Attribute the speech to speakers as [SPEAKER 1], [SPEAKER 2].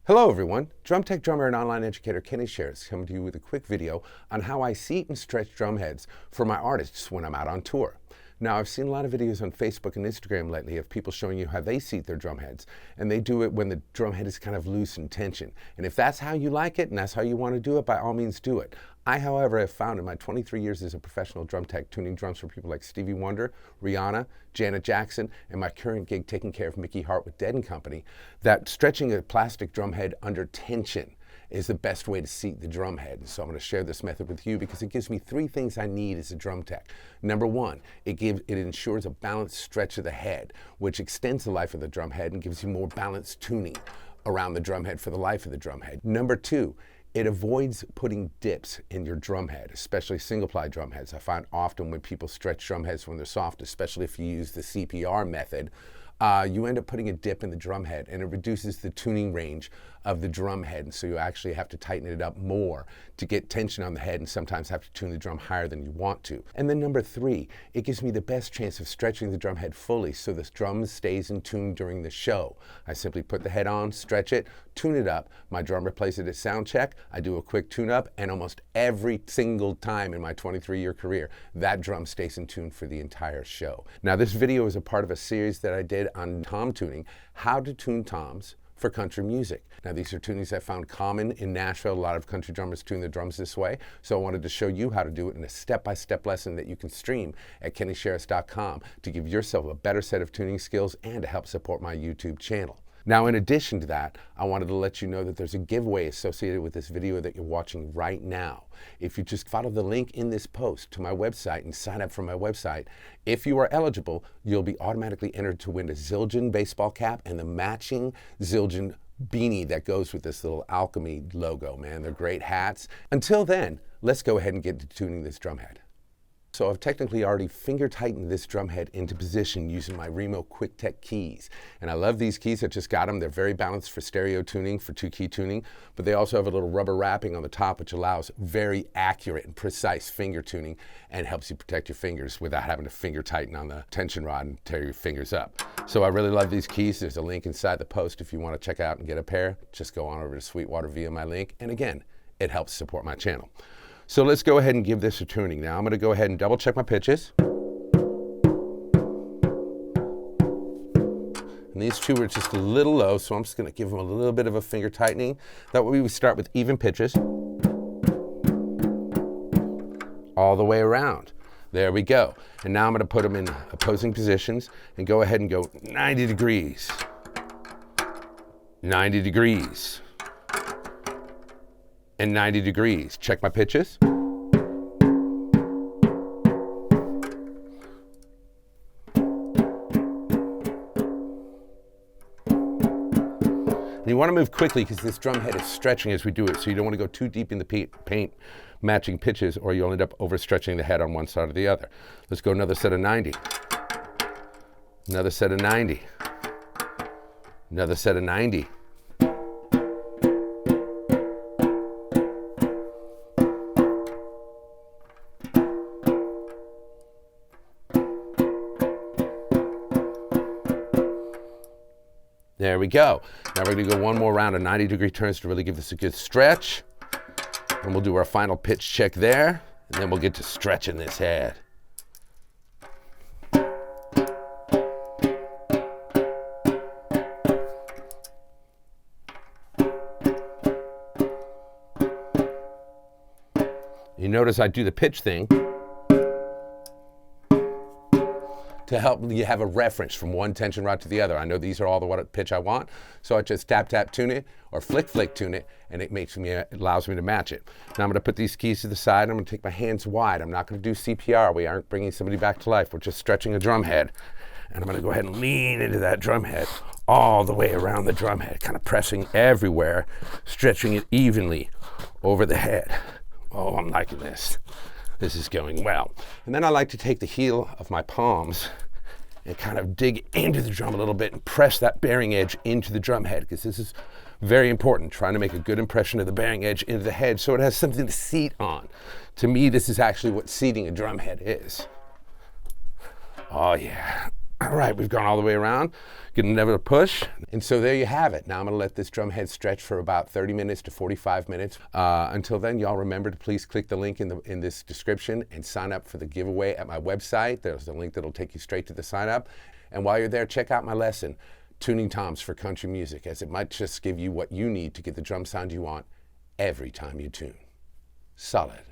[SPEAKER 1] Hello everyone, drum tech drummer and online educator Kenny Sharretts coming to you with a quick video on how I seat and stretch drum heads for my artists when I'm out on tour. Now I've seen a lot of videos on Facebook and Instagram lately of people showing you how they seat their drum heads, and they do it when the drum head is kind of loose in tension. And if that's how you like it and that's how you want to do it, by all means do it. I, however, have found in my 23 years as a professional drum tech tuning drums for people like Stevie Wonder, Rihanna, Janet Jackson, and my current gig taking care of Mickey Hart with Dead & Company, that stretching a plastic drum head under tension is the best way to seat the drum head. And so I'm going to share this method with you because it gives me three things I need as a drum tech. Number one, it ensures a balanced stretch of the head, which extends the life of the drum head and gives you more balanced tuning around the drum head for the life of the drum head. Number two, it avoids putting dips in your drum head, especially single ply drum heads. I find often when people stretch drum heads when they're soft, especially if you use the CPR method, you end up putting a dip in the drum head, and it reduces the tuning range of the drum head, and so you actually have to tighten it up more to get tension on the head, and sometimes have to tune the drum higher than you want to. And then number three, it gives me the best chance of stretching the drum head fully so the drum stays in tune during the show. I simply put the head on, stretch it, tune it up. My drummer plays it at sound check. I do a quick tune up, and almost every single time in my 23-year career, that drum stays in tune for the entire show. Now this video is a part of a series that I did on tom tuning, how to tune toms for country music. Now these are tunings I found common in Nashville. A lot of country drummers tune their drums this way, so I wanted to show you how to do it in a step-by-step lesson that you can stream at kennysharretts.com to give yourself a better set of tuning skills and to help support my YouTube channel. Now in addition to that, I wanted to let you know that there's a giveaway associated with this video that you're watching right now. If you just follow the link in this post to my website and sign up for my website, if you are eligible, you'll be automatically entered to win a Zildjian baseball cap and the matching Zildjian beanie that goes with this little Alchemy logo, man. They're great hats. Until then, let's go ahead and get to tuning this drum head. So I've technically already finger tightened this drum head into position using my Remo Quicktech keys. And I love these keys, I just got them. They're very balanced for stereo tuning, for 2-key tuning, but they also have a little rubber wrapping on the top which allows very accurate and precise finger tuning and helps you protect your fingers without having to finger tighten on the tension rod and tear your fingers up. So I really love these keys. There's a link inside the post if you want to check out and get a pair. Just go on over to Sweetwater via my link. And again, it helps support my channel. So let's go ahead and give this a tuning. Now I'm going to go ahead and double check my pitches. And these two are just a little low, so I'm just going to give them a little bit of a finger tightening. That way we start with even pitches all the way around. There we go. And now I'm going to put them in opposing positions and go ahead and go 90 degrees, 90 degrees, and 90 degrees. Check my pitches. And you want to move quickly because this drum head is stretching as we do it, so you don't want to go too deep in the paint matching pitches or you'll end up overstretching the head on one side or the other. Let's go another set of 90. Another set of 90. Another set of 90. There we go. Now we're going to go one more round of 90-degree turns to really give this a good stretch. And we'll do our final pitch check there, and then we'll get to stretching this head. You notice I do the pitch thing to help you have a reference from one tension rod to the other. I know these are all the pitch I want, so I just tap tune it or flick tune it, and it allows me to match it. Now I'm going to put these keys to the side, and I'm going to take my hands wide. I'm not going to do CPR. We aren't bringing somebody back to life. We're just stretching a drum head. And I'm going to go ahead and lean into that drum head all the way around the drum head, kind of pressing everywhere, stretching it evenly over the head. Oh, I'm liking this. This is going well. And then I like to take the heel of my palms and kind of dig into the drum a little bit and press that bearing edge into the drum head, because this is very important, trying to make a good impression of the bearing edge into the head so it has something to seat on. To me, this is actually what seating a drum head is. Oh yeah. All right, we've gone all the way around. Get another push. And so there you have it. Now I'm gonna let this drum head stretch for about 30 minutes to 45 minutes. Until then, y'all remember to please click the link in this description and sign up for the giveaway at my website. There's a link that'll take you straight to the sign up. And while you're there, check out my lesson, Tuning Toms for Country Music, as it might just give you what you need to get the drum sound you want every time you tune. Solid.